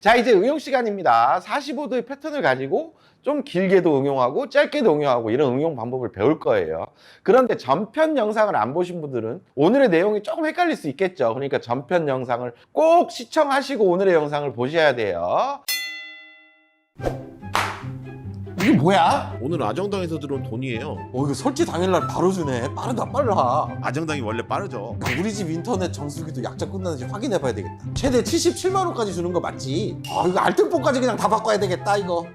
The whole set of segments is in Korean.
자, 이제 응용 시간입니다. 45도의 패턴을 가지고 좀 길게도 응용하고 짧게도 응용하고 이런 응용 방법을 배울 거예요. 그런데 전편 영상을 안 보신 분들은 오늘의 내용이 조금 헷갈릴 수 있겠죠. 그러니까 전편 영상을 꼭 시청하시고 오늘의 영상을 보셔야 돼요. 이게 뭐야? 오늘 아정당에서 들어온 돈이에요. 이거 설치 당일날 바로 주네. 빠르다 빨라. 아정당이 원래 빠르죠. 우리 집 인터넷 정수기도 약정 끝나는지 확인해봐야 되겠다. 최대 77만 원까지 주는 거 맞지? 이거 알뜰폰까지 그냥 다 바꿔야 되겠다 이거.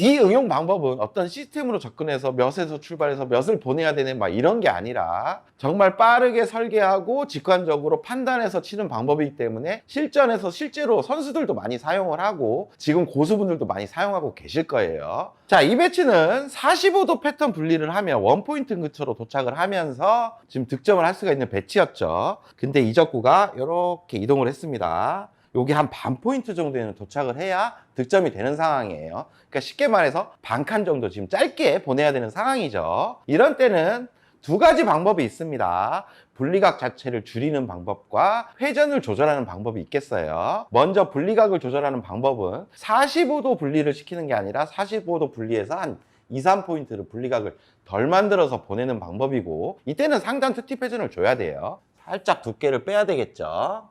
이 응용 방법은 어떤 시스템으로 접근해서 몇에서 출발해서 몇을 보내야 되는 막 이런 게 아니라 정말 빠르게 설계하고 직관적으로 판단해서 치는 방법이기 때문에 실전에서 실제로 선수들도 많이 사용을 하고 지금 고수분들도 많이 사용하고 계실 거예요. 자, 이 배치는 45도 패턴 분리를 하면 원포인트 근처로 도착을 하면서 지금 득점을 할 수가 있는 배치였죠. 근데 이적구가 이렇게 이동을 했습니다. 여기 한 반 포인트 정도에는 도착을 해야 득점이 되는 상황이에요. 그러니까 쉽게 말해서 반 칸 정도 지금 짧게 보내야 되는 상황이죠. 이런 때는 두 가지 방법이 있습니다. 분리각 자체를 줄이는 방법과 회전을 조절하는 방법이 있겠어요. 먼저 분리각을 조절하는 방법은 45도 분리를 시키는 게 아니라 45도 분리해서 한 2, 3포인트를 분리각을 덜 만들어서 보내는 방법이고, 이때는 상단 투팁 회전을 줘야 돼요. 살짝 두께를 빼야 되겠죠.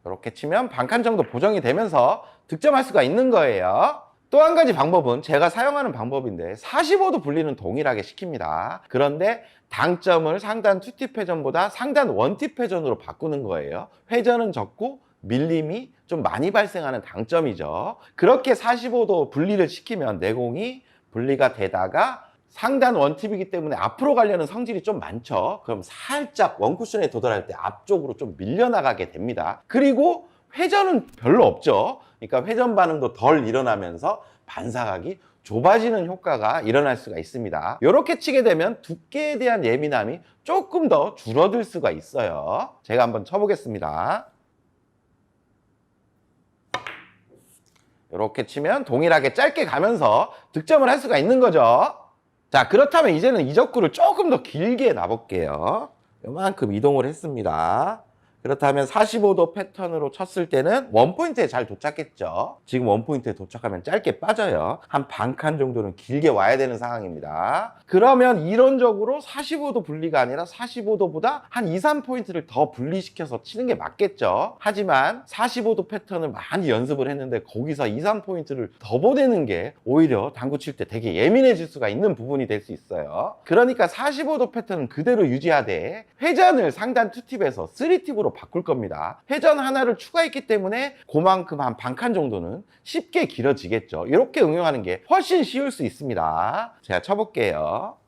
이렇게 치면 반칸 정도 보정이 되면서 득점할 수가 있는 거예요. 또 한 가지 방법은 제가 사용하는 방법인데 45도 분리는 동일하게 시킵니다. 그런데 당점을 상단 투팁 회전보다 상단 원팁 회전으로 바꾸는 거예요. 회전은 적고 밀림이 좀 많이 발생하는 당점이죠. 그렇게 45도 분리를 시키면 내공이 분리가 되다가 상단 원팁이기 때문에 앞으로 가려는 성질이 좀 많죠. 그럼 살짝 원쿠션에 도달할 때 앞쪽으로 좀 밀려나가게 됩니다. 그리고 회전은 별로 없죠. 그러니까 회전 반응도 덜 일어나면서 반사각이 좁아지는 효과가 일어날 수가 있습니다. 이렇게 치게 되면 두께에 대한 예민함이 조금 더 줄어들 수가 있어요. 제가 한번 쳐보겠습니다. 이렇게 치면 동일하게 짧게 가면서 득점을 할 수가 있는 거죠. 자, 그렇다면 이제는 이적구를 조금 더 길게 놔볼게요. 요만큼 이동을 했습니다. 그렇다면 45도 패턴으로 쳤을 때는 원포인트에 잘 도착했죠. 지금 원포인트에 도착하면 짧게 빠져요. 한 반 칸 정도는 길게 와야 되는 상황입니다. 그러면 이론적으로 45도 분리가 아니라 45도보다 한 2, 3포인트를 더 분리시켜서 치는 게 맞겠죠. 하지만 45도 패턴을 많이 연습을 했는데 거기서 2, 3포인트를 더 보내는 게 오히려 당구 칠 때 되게 예민해질 수가 있는 부분이 될 수 있어요. 그러니까 45도 패턴은 그대로 유지하되 회전을 상단 2팁에서 3팁으로 바꿀 겁니다. 회전 하나를 추가했기 때문에 그만큼 한 반 칸 정도는 쉽게 길어지겠죠. 이렇게 응용하는 게 훨씬 쉬울 수 있습니다. 제가 쳐볼게요.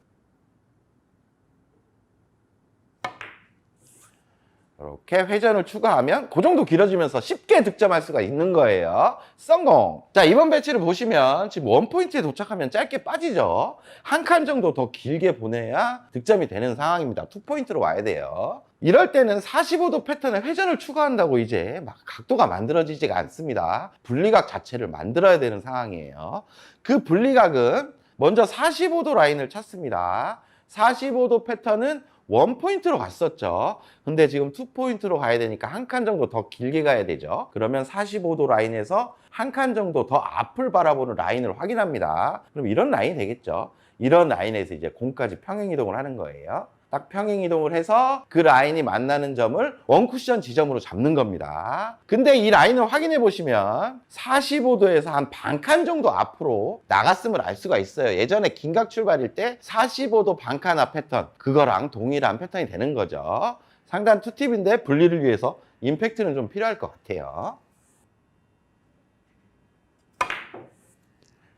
이렇게 회전을 추가하면 그 정도 길어지면서 쉽게 득점할 수가 있는 거예요. 성공! 자, 이번 배치를 보시면 지금 원포인트에 도착하면 짧게 빠지죠. 한 칸 정도 더 길게 보내야 득점이 되는 상황입니다. 2포인트로 와야 돼요. 이럴 때는 45도 패턴에 회전을 추가한다고 이제 막 각도가 만들어지지가 않습니다. 분리각 자체를 만들어야 되는 상황이에요. 그 분리각은 먼저 45도 라인을 찾습니다. 45도 패턴은 원포인트로 갔었죠. 근데 지금 2포인트로 가야 되니까 한 칸 정도 더 길게 가야 되죠. 그러면 45도 라인에서 한 칸 정도 더 앞을 바라보는 라인을 확인합니다. 그럼 이런 라인이 되겠죠. 이런 라인에서 이제 공까지 평행 이동을 하는 거예요. 딱 평행 이동을 해서 그 라인이 만나는 점을 원쿠션 지점으로 잡는 겁니다. 근데 이 라인을 확인해 보시면 45도에서 한 반 칸 정도 앞으로 나갔음을 알 수가 있어요. 예전에 긴각 출발일 때 45도 반칸 앞 패턴, 그거랑 동일한 패턴이 되는 거죠. 상단 2팁인데 분리를 위해서 임팩트는 좀 필요할 것 같아요.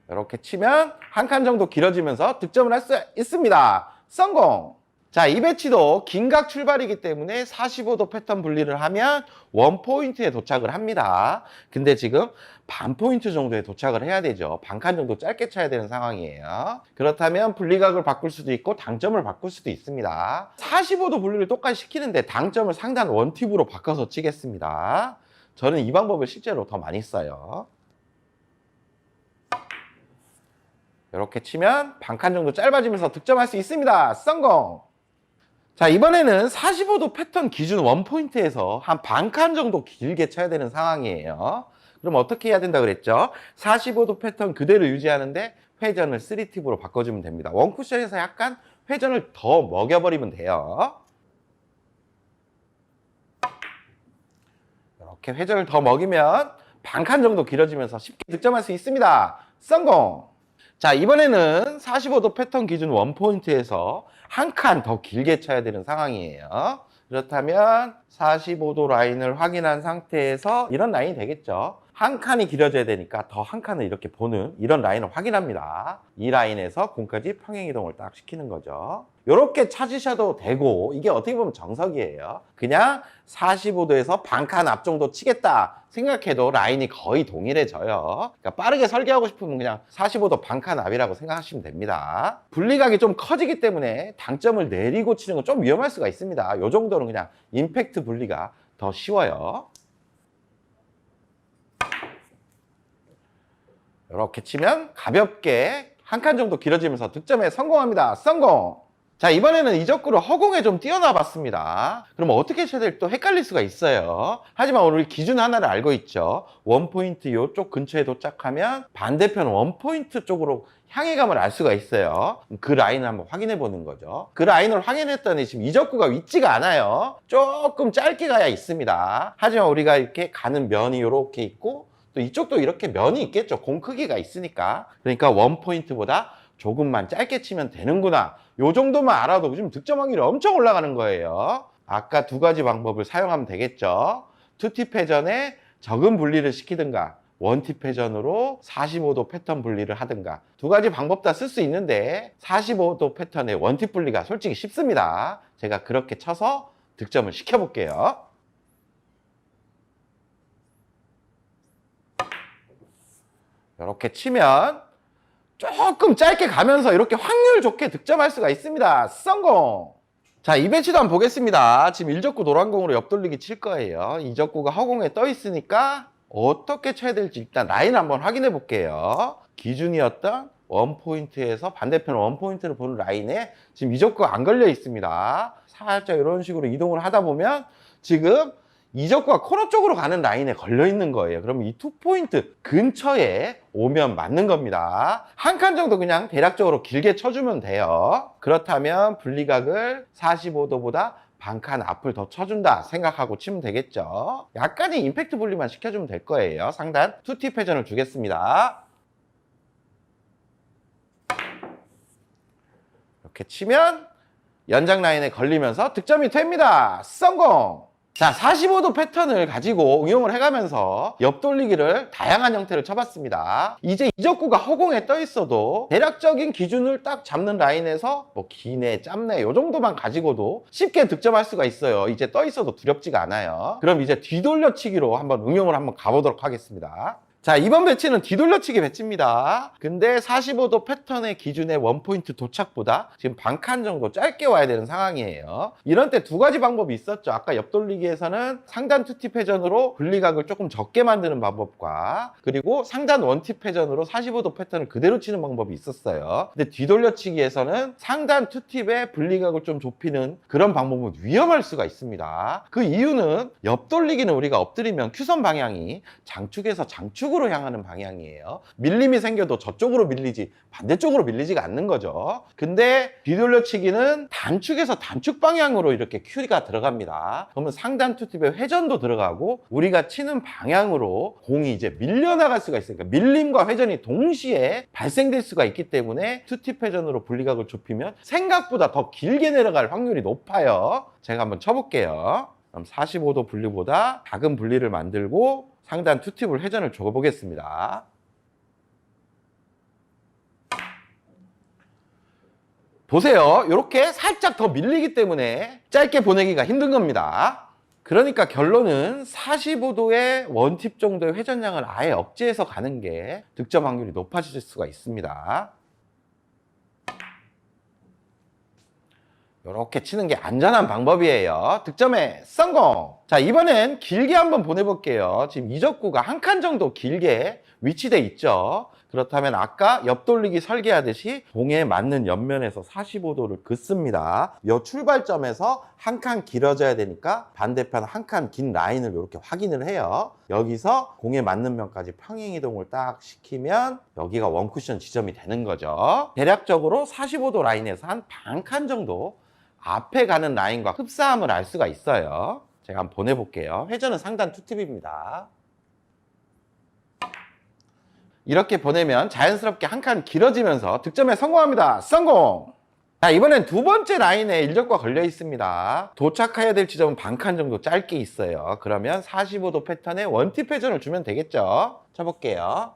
이렇게 치면 한 칸 정도 길어지면서 득점을 할 수 있습니다. 성공! 자, 이 배치도 긴각 출발이기 때문에 45도 패턴 분리를 하면 원포인트에 도착을 합니다. 근데 지금 반 포인트 정도에 도착을 해야 되죠. 반 칸 정도 짧게 쳐야 되는 상황이에요. 그렇다면 분리각을 바꿀 수도 있고 당점을 바꿀 수도 있습니다. 45도 분리를 똑같이 시키는데 당점을 상단 원팁으로 바꿔서 치겠습니다. 저는 이 방법을 실제로 더 많이 써요. 이렇게 치면 반 칸 정도 짧아지면서 득점할 수 있습니다. 성공! 자, 이번에는 45도 패턴 기준 원포인트에서 한 반 칸 정도 길게 쳐야 되는 상황이에요. 그럼 어떻게 해야 된다 그랬죠? 45도 패턴 그대로 유지하는데 회전을 3팁으로 바꿔주면 됩니다. 원쿠션에서 약간 회전을 더 먹여버리면 돼요. 이렇게 회전을 더 먹이면 반 칸 정도 길어지면서 쉽게 득점할 수 있습니다. 성공! 자, 이번에는 45도 패턴 기준 원포인트에서 한 칸 더 길게 쳐야 되는 상황이에요. 그렇다면 45도 라인을 확인한 상태에서 이런 라인이 되겠죠. 한 칸이 길어져야 되니까 더 한 칸을 이렇게 보는 이런 라인을 확인합니다. 이 라인에서 공까지 평행이동을 딱 시키는 거죠. 이렇게 찾으셔도 되고, 이게 어떻게 보면 정석이에요. 그냥 45도에서 반 칸 앞 정도 치겠다 생각해도 라인이 거의 동일해져요. 그러니까 빠르게 설계하고 싶으면 그냥 45도 반 칸 앞이라고 생각하시면 됩니다. 분리각이 좀 커지기 때문에 당점을 내리고 치는 건 좀 위험할 수가 있습니다. 이 정도는 그냥 임팩트 분리가 더 쉬워요. 이렇게 치면 가볍게 한 칸 정도 길어지면서 득점에 성공합니다. 성공! 자, 이번에는 이적구를 허공에 좀 띄워놔 봤습니다. 그럼 어떻게 쳐야 될지 또 헷갈릴 수가 있어요. 하지만 오늘 기준 하나를 알고 있죠. 원포인트 이쪽 근처에 도착하면 반대편 원포인트 쪽으로 향해감을 알 수가 있어요. 그 라인을 한번 확인해 보는 거죠. 그 라인을 확인했더니 지금 이적구가 있지가 않아요. 조금 짧게 가야 있습니다. 하지만 우리가 이렇게 가는 면이 이렇게 있고 또 이쪽도 이렇게 면이 있겠죠. 공 크기가 있으니까. 그러니까 원포인트보다 조금만 짧게 치면 되는구나. 요 정도만 알아도 지금 득점 확률이 엄청 올라가는 거예요. 아까 두 가지 방법을 사용하면 되겠죠. 투팁 회전에 적은 분리를 시키든가 원팁 회전으로 45도 패턴 분리를 하든가 두 가지 방법 다 쓸 수 있는데 45도 패턴의 원팁 분리가 솔직히 쉽습니다. 제가 그렇게 쳐서 득점을 시켜볼게요. 이렇게 치면 조금 짧게 가면서 이렇게 확률 좋게 득점할 수가 있습니다. 성공! 자, 이 배치도 한번 보겠습니다. 지금 1적구 노란 공으로 옆돌리기 칠 거예요. 2적구가 허공에 떠 있으니까 어떻게 쳐야 될지 일단 라인 한번 확인해 볼게요. 기준이었던 원포인트에서 반대편 원포인트를 보는 라인에 지금 2적구가 안 걸려 있습니다. 살짝 이런 식으로 이동을 하다 보면 지금 이적구가 코너 쪽으로 가는 라인에 걸려 있는 거예요. 그러면 이 투포인트 근처에 오면 맞는 겁니다. 한 칸 정도 그냥 대략적으로 길게 쳐주면 돼요. 그렇다면 분리각을 45도보다 반 칸 앞을 더 쳐준다 생각하고 치면 되겠죠. 약간의 임팩트 분리만 시켜주면 될 거예요. 상단 투팁 회전을 주겠습니다. 이렇게 치면 연장 라인에 걸리면서 득점이 됩니다. 성공! 자, 45도 패턴을 가지고 응용을 해가면서 옆돌리기를 다양한 형태로 쳐봤습니다. 이제 이적구가 허공에 떠 있어도 대략적인 기준을 딱 잡는 라인에서 뭐 기네, 짧네 요 정도만 가지고도 쉽게 득점할 수가 있어요. 이제 떠 있어도 두렵지가 않아요. 그럼 이제 뒤돌려치기로 한번 응용을 한번 가보도록 하겠습니다. 자, 이번 배치는 뒤돌려치기 배치입니다. 근데 45도 패턴의 기준의 원포인트 도착보다 지금 반 칸 정도 짧게 와야 되는 상황이에요. 이런 때 두 가지 방법이 있었죠. 아까 옆돌리기에서는 상단 투팁 회전으로 분리각을 조금 적게 만드는 방법과 그리고 상단 원팁 회전으로 45도 패턴을 그대로 치는 방법이 있었어요. 근데 뒤돌려치기에서는 상단 투팁에 분리각을 좀 좁히는 그런 방법은 위험할 수가 있습니다. 그 이유는 옆돌리기는 우리가 엎드리면 큐선 방향이 장축에서 장축으로 향하는 방향이에요. 밀림이 생겨도 저쪽으로 밀리지 반대쪽으로 밀리지가 않는 거죠. 근데 뒤돌려치기는 단축에서 단축 방향으로 이렇게 큐가 들어갑니다. 그러면 상단 투팁에 회전도 들어가고 우리가 치는 방향으로 공이 이제 밀려나갈 수가 있으니까 밀림과 회전이 동시에 발생될 수가 있기 때문에 투팁 회전으로 분리각을 좁히면 생각보다 더 길게 내려갈 확률이 높아요. 제가 한번 쳐볼게요. 그럼 45도 분리보다 작은 분리를 만들고 상단 투팁을 회전을 줘보겠습니다. 보세요. 이렇게 살짝 더 밀리기 때문에 짧게 보내기가 힘든 겁니다. 그러니까 결론은 45도의 원팁 정도의 회전량을 아예 억제해서 가는 게 득점 확률이 높아질 수가 있습니다. 이렇게 치는 게 안전한 방법이에요. 득점에 성공! 자, 이번엔 길게 한번 보내볼게요. 지금 이적구가 한 칸 정도 길게 위치돼 있죠. 그렇다면 아까 옆돌리기 설계하듯이 공에 맞는 옆면에서 45도를 긋습니다. 이 출발점에서 한 칸 길어져야 되니까 반대편 한 칸 긴 라인을 이렇게 확인을 해요. 여기서 공에 맞는 면까지 평행이동을 딱 시키면 여기가 원쿠션 지점이 되는 거죠. 대략적으로 45도 라인에서 한 반 칸 정도 앞에 가는 라인과 흡사함을 알 수가 있어요. 제가 한번 보내볼게요. 회전은 상단 투팁입니다. 이렇게 보내면 자연스럽게 한 칸 길어지면서 득점에 성공합니다. 성공! 자, 이번엔 두 번째 라인에 일적과 걸려 있습니다. 도착해야 될 지점은 반 칸 정도 짧게 있어요. 그러면 45도 패턴에 원팁 회전을 주면 되겠죠. 쳐볼게요.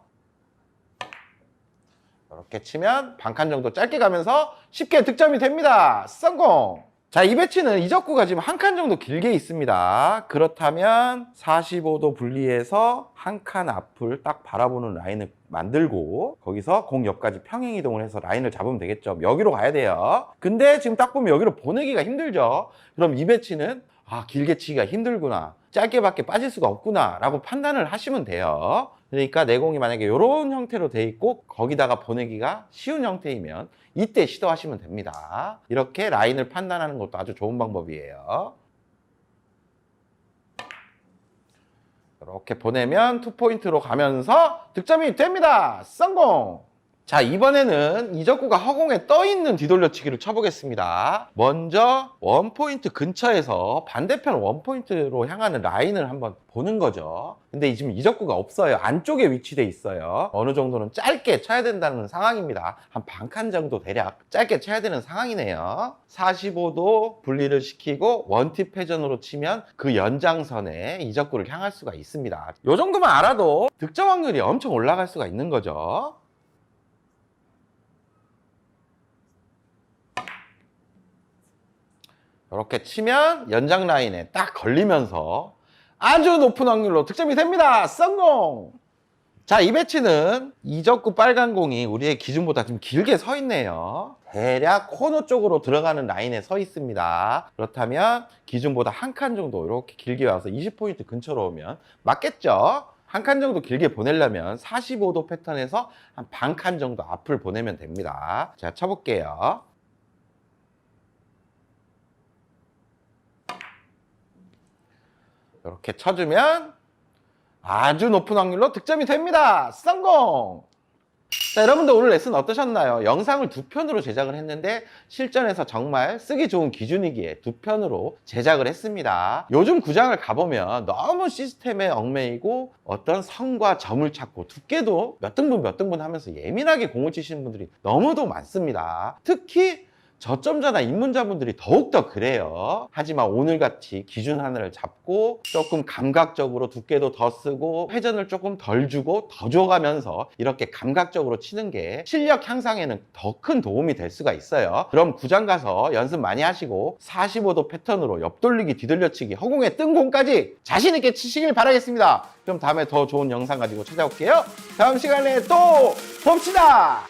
이렇게 치면 반 칸 정도 짧게 가면서 쉽게 득점이 됩니다. 성공! 자, 이 배치는 이적구가 지금 한 칸 정도 길게 있습니다. 그렇다면 45도 분리해서 한 칸 앞을 딱 바라보는 라인을 만들고 거기서 공 옆까지 평행 이동을 해서 라인을 잡으면 되겠죠. 여기로 가야 돼요. 근데 지금 딱 보면 여기로 보내기가 힘들죠. 그럼 이 배치는 길게 치기가 힘들구나, 짧게밖에 빠질 수가 없구나 라고 판단을 하시면 돼요. 그러니까 내 공이 만약에 이런 형태로 돼 있고 거기다가 보내기가 쉬운 형태이면 이때 시도하시면 됩니다. 이렇게 라인을 판단하는 것도 아주 좋은 방법이에요. 이렇게 보내면 투포인트로 가면서 득점이 됩니다. 성공! 자, 이번에는 이적구가 허공에 떠있는 뒤돌려치기를 쳐보겠습니다. 먼저 원포인트 근처에서 반대편 원포인트로 향하는 라인을 한번 보는 거죠. 근데 지금 이적구가 없어요. 안쪽에 위치돼 있어요. 어느 정도는 짧게 쳐야 된다는 상황입니다. 한 반 칸 정도 대략 짧게 쳐야 되는 상황이네요. 45도 분리를 시키고 원팁 회전으로 치면 그 연장선에 이적구를 향할 수가 있습니다. 이 정도만 알아도 득점 확률이 엄청 올라갈 수가 있는 거죠. 이렇게 치면 연장 라인에 딱 걸리면서 아주 높은 확률로 득점이 됩니다. 성공! 자, 이 배치는 이적구 빨간 공이 우리의 기준보다 좀 길게 서 있네요. 대략 코너 쪽으로 들어가는 라인에 서 있습니다. 그렇다면 기준보다 한 칸 정도 이렇게 길게 와서 20포인트 근처로 오면 맞겠죠? 한 칸 정도 길게 보내려면 45도 패턴에서 한 반 칸 정도 앞을 보내면 됩니다. 제가 쳐볼게요. 이렇게 쳐주면 아주 높은 확률로 득점이 됩니다. 성공! 자, 여러분들 오늘 레슨 어떠셨나요? 영상을 두 편으로 제작을 했는데 실전에서 정말 쓰기 좋은 기준이기에 두 편으로 제작을 했습니다. 요즘 구장을 가보면 너무 시스템에 얽매이고 어떤 선과 점을 찾고 두께도 몇 등분 하면서 예민하게 공을 치시는 분들이 너무도 많습니다. 특히 저점자나 입문자분들이 더욱더 그래요. 하지만 오늘같이 기준 하나를 잡고 조금 감각적으로 두께도 더 쓰고 회전을 조금 덜 주고 더 줘가면서 이렇게 감각적으로 치는 게 실력 향상에는 더 큰 도움이 될 수가 있어요. 그럼 구장 가서 연습 많이 하시고 45도 패턴으로 옆돌리기, 뒤돌려치기, 허공에 뜬 공까지 자신 있게 치시길 바라겠습니다. 그럼 다음에 더 좋은 영상 가지고 찾아올게요. 다음 시간에 또 봅시다.